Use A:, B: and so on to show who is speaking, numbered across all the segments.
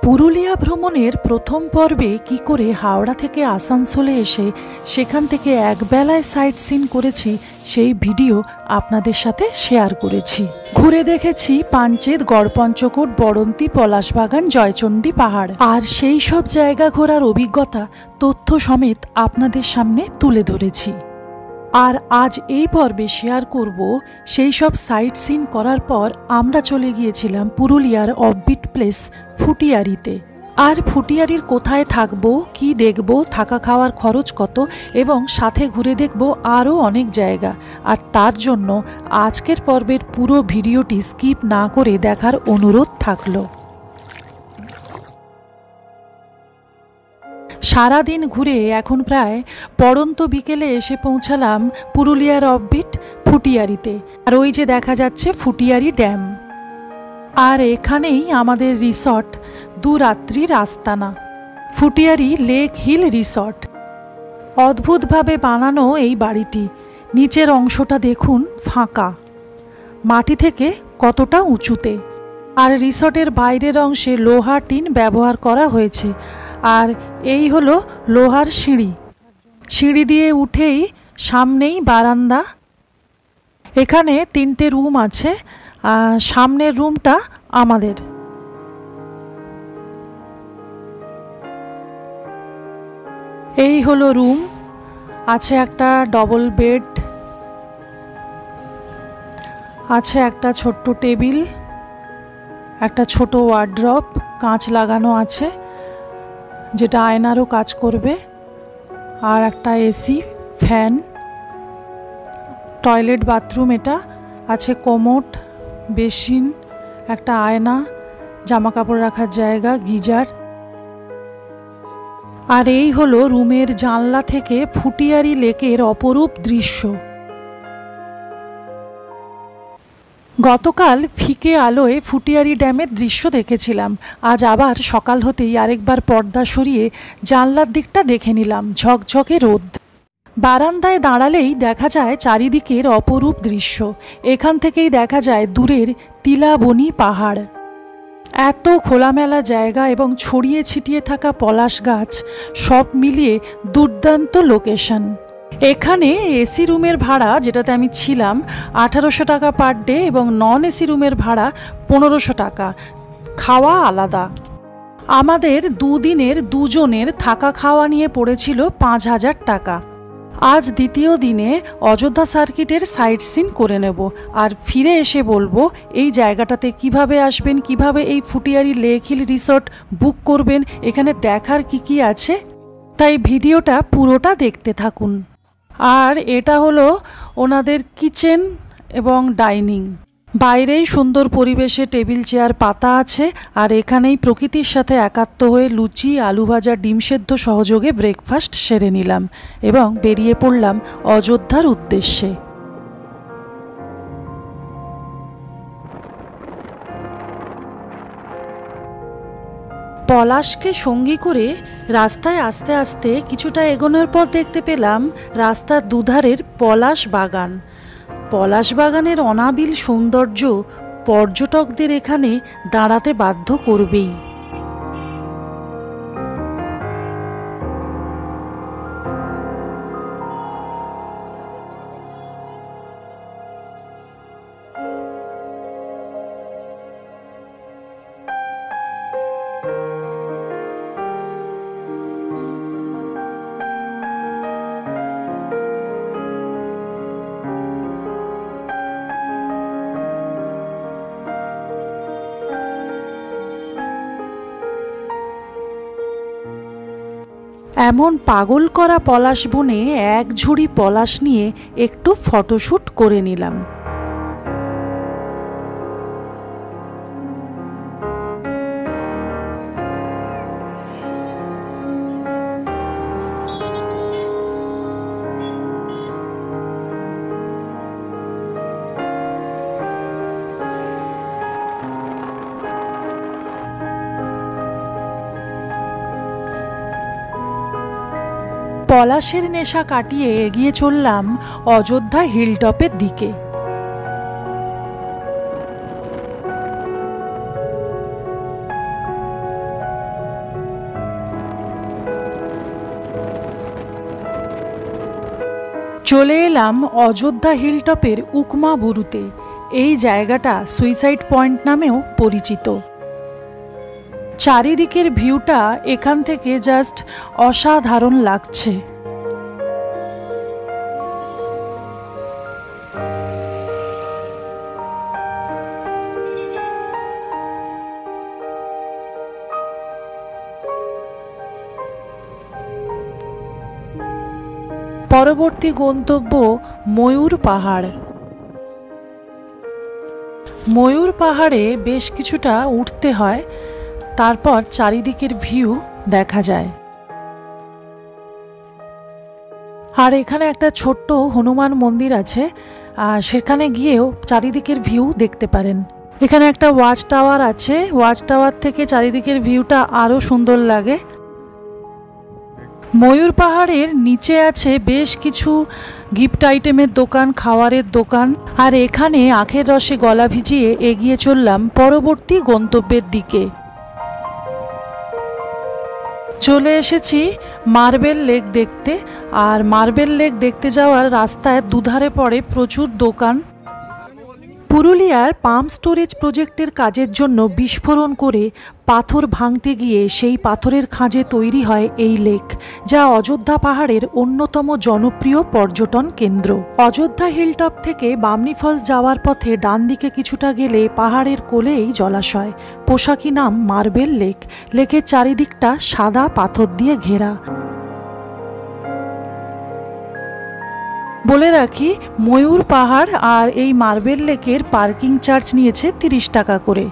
A: পুরুলিয়া ভ্রমণের প্রথম পর্বে কি করে হাওড়া থেকে আসানসোলে এসে সেখান থেকে একবেলায় সাইট সিন করেছি সেই ভিডিও আপনাদের সাথে শেয়ার করেছি। ঘুরে দেখেছি পাঞ্চেত, গড়পঞ্চকোট, বড়ন্তি, পলাশবাগান, জয়চণ্ডী পাহাড়, আর সেই সব জায়গা ঘোরার অভিজ্ঞতা তথ্য সমেত আপনাদের সামনে তুলে ধরেছি। আর আজ এই পর্বে শেয়ার করব সেই সব সাইট সিন করার পর আমরা চলে গিয়েছিলাম পুরুলিয়ার অফবিট প্লেস ফুটিয়ারিতে। আর ফুটিয়ারির কোথায় থাকবো, কি দেখব, থাকা খাওয়ার খরচ কত, এবং সাথে ঘুরে দেখব আরও অনেক জায়গা। আর তার জন্য আজকের পর্বের পুরো ভিডিওটি স্কিপ না করে দেখার অনুরোধ থাকলো। সারাদিন ঘুরে এখন প্রায় পড়ন্ত বিকেলে এসে পৌঁছালাম পুরুলিয়ার অফবিট ফুটিয়ারিতে। আর ওই যে দেখা যাচ্ছে ফুটিয়ারি ড্যাম, আর এখানেই আমাদের রিসর্ট, 2 রাত্রির আস্তানা, ফুটিয়ারি লেক হিল রিসর্ট। অদ্ভুতভাবে বানানো এই বাড়িটি। নিচের অংশটা দেখুন ফাঁকা, মাটি থেকে কতটা উঁচুতে। আর রিসর্টের বাইরের অংশে লোহা টিন ব্যবহার করা হয়েছে। আর এই হলো লোহার সিঁড়ি। সিঁড়ি দিয়ে উঠেই সামনেই বারান্দা। এখানে 3টে রুম আছে, সামনের রুমটা আমাদের। এই হলো রুম, আছে একটা ডবল বেড, আছে একটা ছোট্ট টেবিল, একটা ছোট ওয়ার্ড্রপ, কাঁচ লাগানো আছে যেটা আয়নারও কাজ করবে, আর একটা এসি, ফ্যান, টয়লেট বাথরুম। এটা আছে কোমোড, বেসিন, একটা আয়না, জামা কাপড় রাখার জায়গা, গিজার। আর এই হলো রুমের জানলা থেকে ফুটিয়ারি লেকের অপরূপ দৃশ্য। গতকাল ফিকে আলোয় ফুটিয়ারি ড্যামের দৃশ্য দেখেছিলাম। আজ আবার সকাল হতেই আরেকবার পর্দা সরিয়ে জানলার দিকটা দেখে নিলাম। ঝকঝকে রোদ। বারান্দায় দাঁড়ালেই দেখা যায় চারিদিকের অপরূপ দৃশ্য। এখান থেকেই দেখা যায় দূরের তিলাবনী পাহাড়। এত খোলামেলা জায়গা এবং ছড়িয়ে ছিটিয়ে থাকা পলাশ গাছ, সব মিলিয়ে দুর্দান্ত লোকেশন। এখানে এসি রুমের ভাড়া, যেটাতে আমি ছিলাম, 1800 টাকা পার ডে, এবং নন এসি রুমের ভাড়া 1500 টাকা, খাওয়া আলাদা। আমাদের 2 দিনের দুজনের থাকা খাওয়া নিয়ে পড়েছিল 5000 টাকা। আজ দ্বিতীয় দিনে অযোধ্যা সার্কিটের সাইট সিন করে নেব, আর ফিরে এসে বলবো এই জায়গাটাতে কিভাবে আসবেন, কিভাবে এই ফুটিয়ারি লেক হিল রিসর্ট বুক করবেন, এখানে দেখার কি আছে। তাই ভিডিওটা পুরোটা দেখতে থাকুন। আর এটা হলো ওনাদের কিচেন এবং ডাইনিং। বাইরেই সুন্দর পরিবেশে টেবিল চেয়ার পাতা আছে, আর এখানেই প্রকৃতির সাথে একাত্ম হয়ে লুচি, আলু ভাজা, ডিম সেদ্ধ সহযোগে ব্রেকফাস্ট সেরে নিলাম এবং বেরিয়ে পড়লাম অযোধ্যার উদ্দেশ্যে। পলাশকে সঙ্গী করে রাস্তায় আস্তে আস্তে কিছুটা এগোনোর পর দেখতে পেলাম রাস্তার দুধারের পলাশ বাগান। পলাশ বাগানের অনাবিল সৌন্দর্য পর্যটকদের এখানে দাঁড়াতে বাধ্য করবেই। এমন পাগল করা পলাশ বনে এক ঝুড়ি পলাশ নিয়ে একটু ফটোশ্যুট করে নিলাম। পলাশের নেশা কাটিয়ে এগিয়ে চললাম অযোধ্যা হিলটপের দিকে। চলে এলাম অযোধ্যা হিলটপের উকমা বুরুতে। এই জায়গাটা সুইসাইড পয়েন্ট নামেও পরিচিত। চারিদিকের ভিউটা এখান থেকে জাস্ট অসাধারণ লাগছে। পরবর্তী গন্তব্য ময়ূর পাহাড়। ময়ূর পাহাড়ে বেশ কিছুটা উঠতে হয়, তারপর চারিদিকের ভিউ দেখা যায়। আর এখানে একটা ছোট্ট হনুমান মন্দির আছে, আর সেখানে গিয়েও চারিদিকের ভিউ দেখতে পারেন। এখানে একটা ওয়াচ টাওয়ার আছে, ওয়াচ টাওয়ার থেকে চারিদিকের ভিউটা আরও সুন্দর লাগে। ময়ূর পাহাড়ের নিচে আছে বেশ কিছু গিফট আইটেমের দোকান, খাবারের দোকান। আর এখানে আখের রসে গলা ভিজিয়ে এগিয়ে চললাম পরবর্তী গন্তব্যের দিকে। চলে এসেছি মার্বেল লেক দেখতে। আর মার্বেল লেক দেখতে যাওয়ার রাস্তায় দুধারে পড়ে প্রচুর দোকান। পুরুলিয়ার পাম্প স্টোরেজ প্রজেক্টের কাজের জন্য বিস্ফোরণ করে পাথর ভাঙতে গিয়ে সেই পাথরের খাঁজে তৈরি হয় এই লেক, যা অযোধ্যা পাহাড়ের অন্যতম জনপ্রিয় পর্যটন কেন্দ্র। অযোধ্যা হিলটপ থেকে বামনি ফলস যাওয়ার পথে ডান দিকে কিছুটা গেলে পাহাড়ের কোলেই জলাশয়, পোশাকি নাম মার্বেল লেক। লেকের চারিদিকটা সাদা পাথর দিয়ে ঘেরা। বলে রাখি, ময়ূর পাহাড় আর এই মার্বেল লেকের পার্কিং চার্জ নিয়েছে 30 টাকা করে।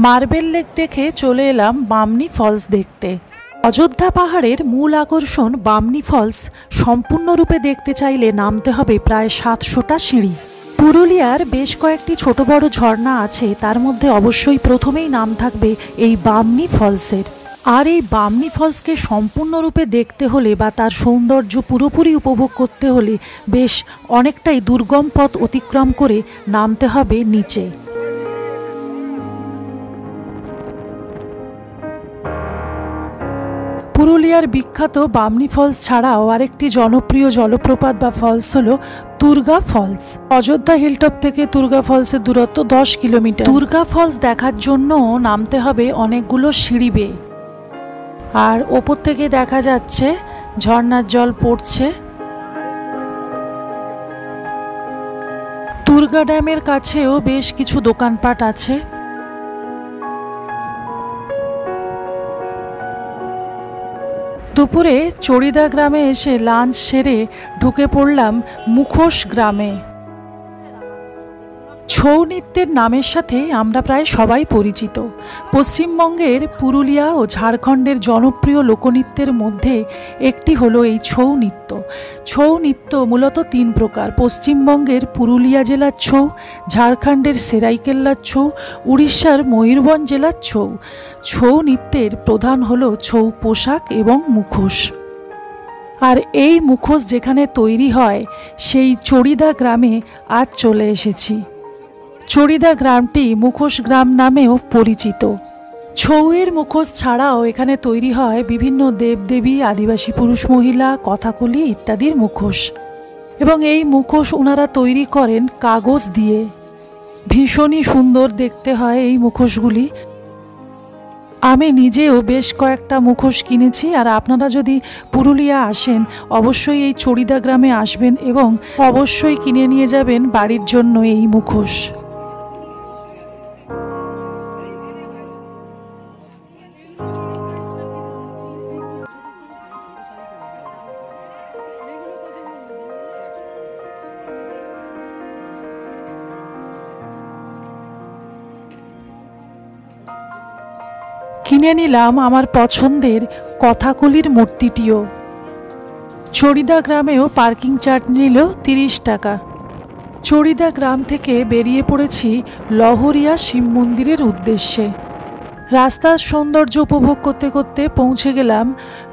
A: মার্বেল লেক দেখে চলে এলাম বামনি ফলস দেখতে। অযোধ্যা পাহাড়ের মূল আকর্ষণ বামনি ফলস। সম্পূর্ণরূপে দেখতে চাইলে নামতে হবে প্রায় 700টা সিঁড়ি। পুরুলিয়ার বেশ কয়েকটি ছোট বড় ঝর্ণা আছে, তার মধ্যে অবশ্যই প্রথমেই নাম থাকবে এই বামনি ফলসের। আর এই বামনি ফলসকে সম্পূর্ণরূপে দেখতে হলে বা তার সৌন্দর্য পুরোপুরি উপভোগ করতে হলে বেশ অনেকটাই দুর্গম পথ অতিক্রম করে নামতে হবে নিচে। পুরুলিয়ার বিখ্যাত বামনি ফলস ছাড়াও আরেকটি জনপ্রিয় জলপ্রপাত বা ফলস হলো তুর্গা ফলস। অযোধ্যা হিলটপ থেকে তুর্গা ফলসের দূরত্ব 10 কিলোমিটার। তুর্গা ফলস দেখার জন্য নামতে হবে অনেকগুলো সিঁড়ি বেয়ে। আর ওপর থেকে দেখা যাচ্ছে ঝর্ণার জল পড়ছে। তুর্গা ড্যামের কাছেও বেশ কিছু দোকানপাট আছে। দুপুরে চড়িদা গ্রামে এসে লাঞ্চ সেরে ঢুকে পড়লাম মুখোশ গ্রামে। ছৌ নৃত্যের নামের সাথে আমরা প্রায় সবাই পরিচিত। পশ্চিমবঙ্গের পুরুলিয়া ও ঝাড়খণ্ডের জনপ্রিয় লোকনৃত্যের মধ্যে একটি হলো এই ছৌ নৃত্য। ছৌ নৃত্য মূলত 3 প্রকার: পশ্চিমবঙ্গের পুরুলিয়া জেলার ছৌ, ঝাড়খণ্ডের সেরাইকেল্লার ছৌ, উড়িষ্যার ময়ূরভঞ্জ জেলার ছৌ। ছৌ নৃত্যের প্রধান হলো ছৌ পোশাক এবং মুখোশ। আর এই মুখোশ যেখানে তৈরি হয় সেই চড়িদা গ্রামে আজ চলে এসেছি। চড়িদা গ্রামটি মুখোশ গ্রাম নামেও পরিচিত। ছৌয়ের মুখোশ ছাড়াও এখানে তৈরি হয় বিভিন্ন দেবদেবী, আদিবাসী পুরুষ মহিলা, কথাকলি ইত্যাদির মুখোশ। এবং এই মুখোশ ওনারা তৈরি করেন কাগজ দিয়ে। ভীষণই সুন্দর দেখতে হয় এই মুখোশগুলি। আমি নিজেও বেশ কয়েকটা মুখোশ কিনেছি। আর আপনারা যদি পুরুলিয়া আসেন অবশ্যই এই চড়িদা গ্রামে আসবেন এবং অবশ্যই কিনে নিয়ে যাবেন বাড়ির জন্য এই মুখোশ। কিনে নিলাম আমার পছন্দের কথাকলির মূর্তিটিও। চড়িদা গ্রামেও পার্কিং চার্জ নিল 30 টাকা। চড়িদা গ্রাম থেকে বেরিয়ে পড়েছি লহরিয়া শিব মন্দিরের উদ্দেশ্যে। রাস্তার সৌন্দর্য উপভোগ করতে করতে পৌঁছে গেলাম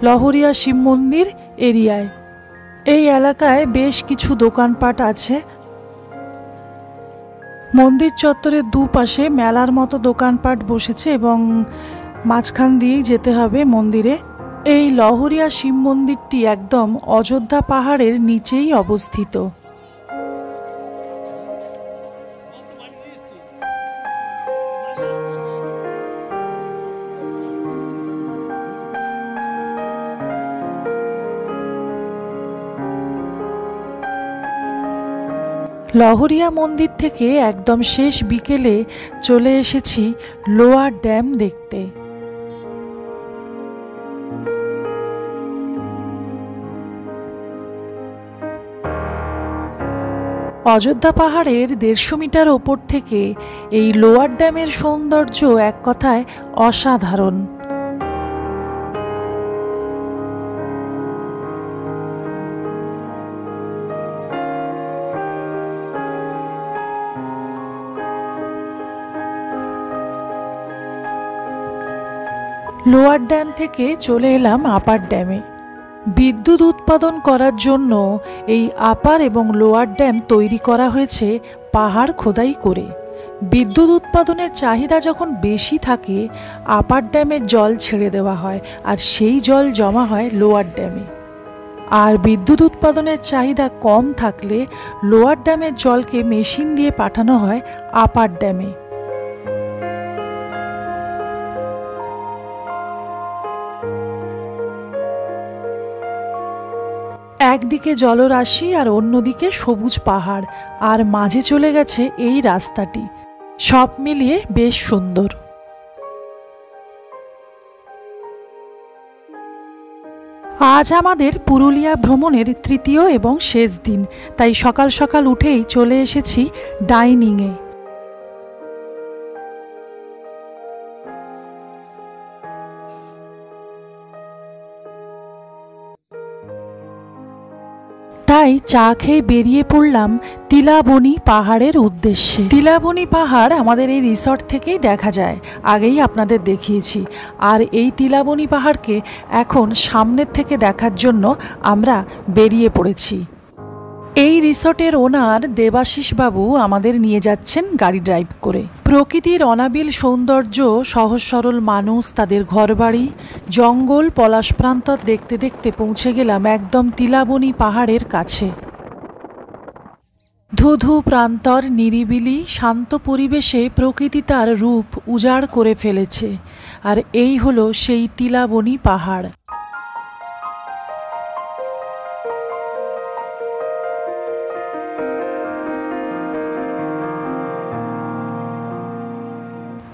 A: লহরিয়া শিব মন্দির এরিয়ায়। এই এলাকায় বেশ কিছু দোকানপাট আছে। মন্দির চত্বরের দুপাশে মেলার মতো দোকানপাট বসেছে এবং মাঝখান দিয়েই যেতে হবে মন্দিরে। এই লহরিয়া শিব মন্দিরটি একদম অযোধ্যা পাহাড়ের নিচেই অবস্থিত। লহরিয়া মন্দির থেকে একদম শেষ বিকেলে চলে এসেছি লোয়ার ড্যাম দেখতে। অযোধ্যা পাহাড়ের 150 মিটার ওপর থেকে এই লোয়ার ড্যামের সৌন্দর্য এক কথায় অসাধারণ। লোয়ার ড্যাম থেকে চলে এলাম আপার ড্যামে। বিদ্যুৎ উৎপাদন করার জন্য এই আপার এবং লোয়ার ড্যাম তৈরি করা হয়েছে পাহাড় খোদাই করে। বিদ্যুৎ উৎপাদনের চাহিদা যখন বেশি থাকে আপার ড্যামের জল ছেড়ে দেওয়া হয় আর সেই জল জমা হয় লোয়ার ড্যামে। আর বিদ্যুৎ উৎপাদনের চাহিদা কম থাকলে লোয়ার ড্যামের জলকে মেশিন দিয়ে পাঠানো হয় আপার ড্যামে। একদিকে জলরাশি আর অন্যদিকে সবুজ পাহাড়, আর মাঝে চলে গেছে এই রাস্তাটি। সব মিলিয়ে বেশ সুন্দর। আজ আমাদের পুরুলিয়া ভ্রমণের তৃতীয় এবং শেষ দিন, তাই সকাল সকাল উঠেই চলে এসেছি ডাইনিংয়ে। তাই চা খেয়ে বেরিয়ে পড়লাম তিলাবনী পাহাড়ের উদ্দেশ্যে। তিলাবনী পাহাড় আমাদের এই রিসর্ট থেকেই দেখা যায়, আগেই আপনাদের দেখিয়েছি। আর এই তিলাবনী পাহাড়কে এখন সামনের থেকে দেখার জন্য আমরা বেরিয়ে পড়েছি। এই রিসর্টের ওনার দেবাশিস বাবু আমাদের নিয়ে যাচ্ছেন গাড়ি ড্রাইভ করে। প্রকৃতির অনাবিল সৌন্দর্য, সহজ সরল মানুষ, তাদের ঘরবাড়ি, জঙ্গল, পলাশ প্রান্তর দেখতে দেখতে পৌঁছে গেলাম একদম তিলাবনী পাহাড়ের কাছে। ধুধু প্রান্তর, নিরিবিলি, শান্ত পরিবেশে প্রকৃতি তার রূপ উজাড় করে ফেলেছে। আর এই হলো সেই তিলাবনী পাহাড়।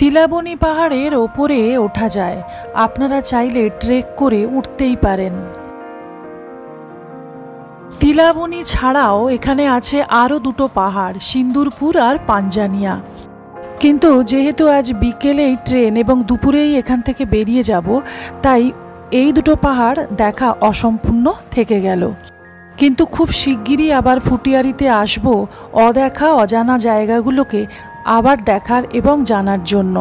A: তিলাবনী পাহাড়ের ওপরে ওঠা যায়, আপনারা চাইলে ট্রেক করে উঠতেই পারেন। তিলাবনী ছাড়াও এখানে আছে আরও দুটো পাহাড়, সিন্দুরপুর আর পাঞ্জানিয়া। কিন্তু যেহেতু আজ বিকেলেই ট্রেন এবং দুপুরেই এখান থেকে বেরিয়ে যাব, তাই এই দুটো পাহাড় দেখা অসম্পূর্ণ থেকে গেল। কিন্তু খুব শিগগিরই আবার ফুটিয়ারিতে আসব অদেখা অজানা জায়গাগুলোকে আবার দেখার এবং জানার জন্য।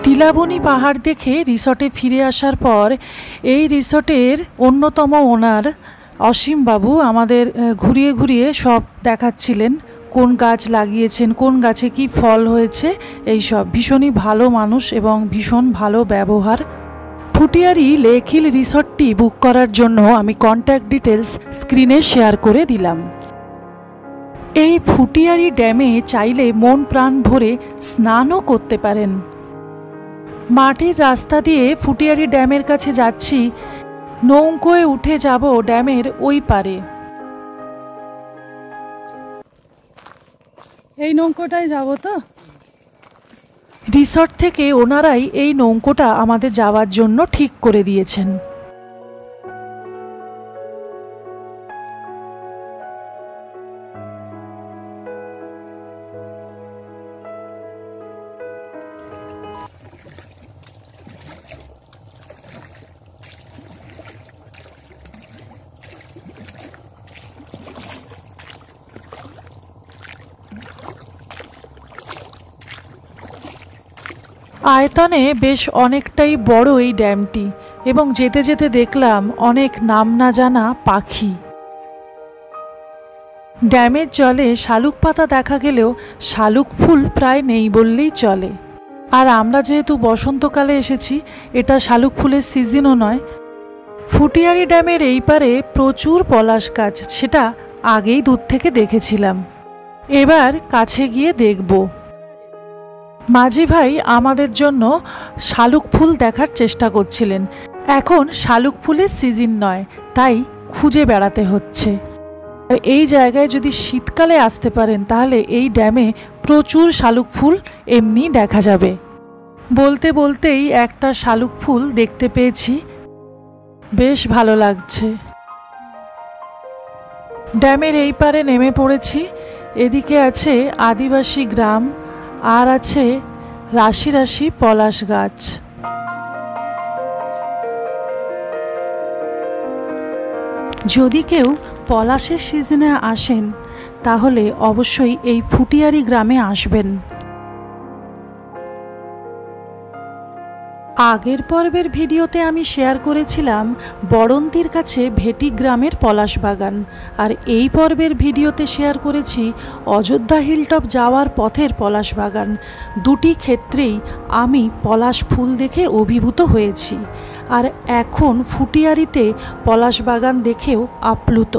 A: তিলাবনী পাহাড় দেখে রিসর্টে ফিরে আসার পর এই রিসর্টের অন্যতম ওনার অসীম বাবু আমাদের ঘুরিয়ে ঘুরিয়ে সব দেখাচ্ছিলেন, কোন গাছ লাগিয়েছেন, কোন গাছে কি ফল হয়েছে, এই সব। ভীষণই ভালো মানুষ এবং ভীষণ ভালো ব্যবহার। ফুটিয়ারি লেক হিল রিসর্টটি বুক করার জন্য আমি কন্ট্যাক্ট ডিটেলস স্ক্রিনে শেয়ার করে দিলাম। এই ফুটিয়ারি ড্যামে চাইলে মন প্রাণ ভরে স্নানও করতে পারেন। মাটির রাস্তা দিয়ে ফুটিয়ারি ড্যামের কাছে যাচ্ছি, নৌকোয় উঠে যাব ড্যামের ওই পারে। এই নৌকোটায় যাব তো। রিসর্ট থেকে ওনারাই এই নৌকোটা আমাদের যাওয়ার জন্য ঠিক করে দিয়েছেন। আয়তনে বেশ অনেকটাই বড় এই ড্যামটি এবং যেতে যেতে দেখলাম অনেক নাম না জানা পাখি। ড্যামের জলে শালুক পাতা দেখা গেলেও শালুক ফুল প্রায় নেই বললেই চলে। আর আমরা যেহেতু বসন্তকালে এসেছি, এটা শালুক ফুলের সিজনও নয়। ফুটিয়ারি ড্যামের এই পারে প্রচুর পলাশ গাছ, সেটা আগেই দূর থেকে দেখেছিলাম, এবার কাছে গিয়ে দেখব। মাঝি ভাই আমাদের জন্য শালুক ফুল দেখার চেষ্টা করছিলেন। এখন শালুক ফুলের সিজন নয়, তাই খুঁজে বেড়াতে হচ্ছে। আর এই জায়গায় যদি শীতকালে আসতে পারেন তাহলে এই ড্যামে প্রচুর শালুক ফুল এমনি দেখা যাবে। বলতে বলতেই একটা শালুক ফুল দেখতে পেয়েছি, বেশ ভালো লাগছে। ড্যামের এই পারে নেমে পড়েছি। এদিকে আছে আদিবাসী গ্রাম, আর আছে রাশি রাশি পলাশ গাছ। যদি কেউ পলাশের সিজনে আসেন তাহলে অবশ্যই এই ফুটিয়ারি গ্রামে আসবেন। আগের পর্বের ভিডিওতে আমি শেয়ার করেছিলাম বড়ন্তির কাছে ভেটি গ্রামের পলাশ বাগান, আর এই পর্বের ভিডিওতে শেয়ার করেছি অযোধ্যা হিলটপ যাওয়ার পথের পলাশ বাগান। দুটি ক্ষেত্রেই আমি পলাশ ফুল দেখে অভিভূত হয়েছি, আর এখন ফুটিয়ারিতে পলাশ বাগান দেখেও আপ্লুত।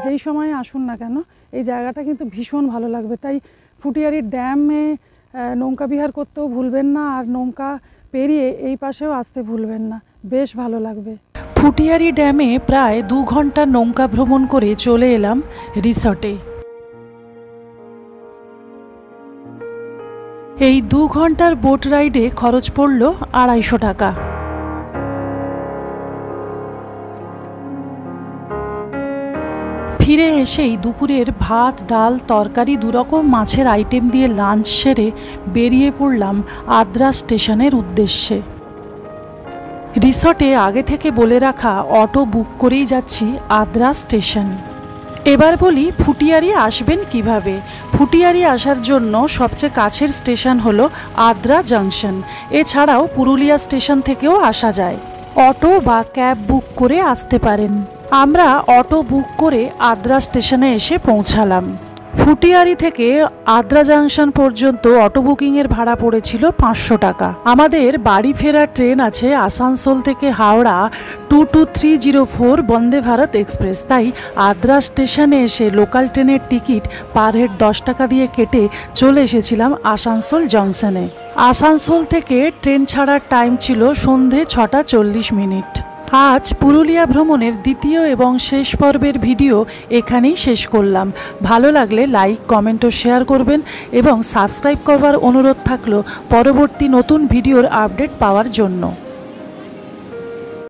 A: যেই সময় আসুন না কেন এই জায়গাটা কিন্তু ভীষণ ভালো লাগবে। তাই ফুটিয়ারি ড্যামে নৌকা বিহার করতেও ভুলবেন না, আর নৌকা পেরিয়ে এই পাশেও আসতে ভুলবেন না, বেশ ভালো লাগবে। ফুটিয়ারি ড্যামে প্রায় 2 ঘন্টা নৌকা ভ্রমণ করে চলে এলাম রিসর্টে। এই 2 ঘন্টার বোট রাইডে খরচ পড়ল 250 টাকা। ফিরে এসেই দুপুরের ভাত, ডাল, তরকারি, 2 রকম মাছের আইটেম দিয়ে লাঞ্চ সেরে বেরিয়ে পড়লাম আদ্রা স্টেশনের উদ্দেশ্যে। রিসর্টে আগে থেকে বলে রাখা অটো বুক করেই যাচ্ছি আদ্রা স্টেশন। এবার বলি ফুটিয়ারি আসবেন কিভাবে। ফুটিয়ারি আসার জন্য সবচেয়ে কাছের স্টেশন হলো আদ্রা জাংশন। এছাড়াও পুরুলিয়া স্টেশন থেকেও আসা যায়। অটো বা ক্যাব বুক করে আসতে পারেন। আমরা অটো বুক করে আদ্রা স্টেশনে এসে পৌঁছালাম। ফুটিয়ারি থেকে আদ্রা জাংশন পর্যন্ত অটো বুকিংয়ের ভাড়া পড়েছিল 500 টাকা। আমাদের বাড়ি ফেরার ট্রেন আছে আসানসোল থেকে হাওড়া 22304 বন্দে ভারত এক্সপ্রেস। তাই আদ্রা স্টেশনে এসে লোকাল ট্রেনের টিকিট পার হেড 10 টাকা দিয়ে কেটে চলে এসেছিলাম আসানসোল জংশনে। আসানসোল থেকে ট্রেন ছাড়ার টাইম ছিল সন্ধে 6টা 40 মিনিট। আজ পুরুলিয়া ভ্রমণের দ্বিতীয় এবং শেষ পর্বের ভিডিও এখানেই শেষ করলাম। ভালো লাগলে লাইক, কমেন্ট ও শেয়ার করবেন এবং সাবস্ক্রাইব করবার অনুরোধ থাকলো পরবর্তী নতুন ভিডিওর আপডেট পাওয়ার জন্য।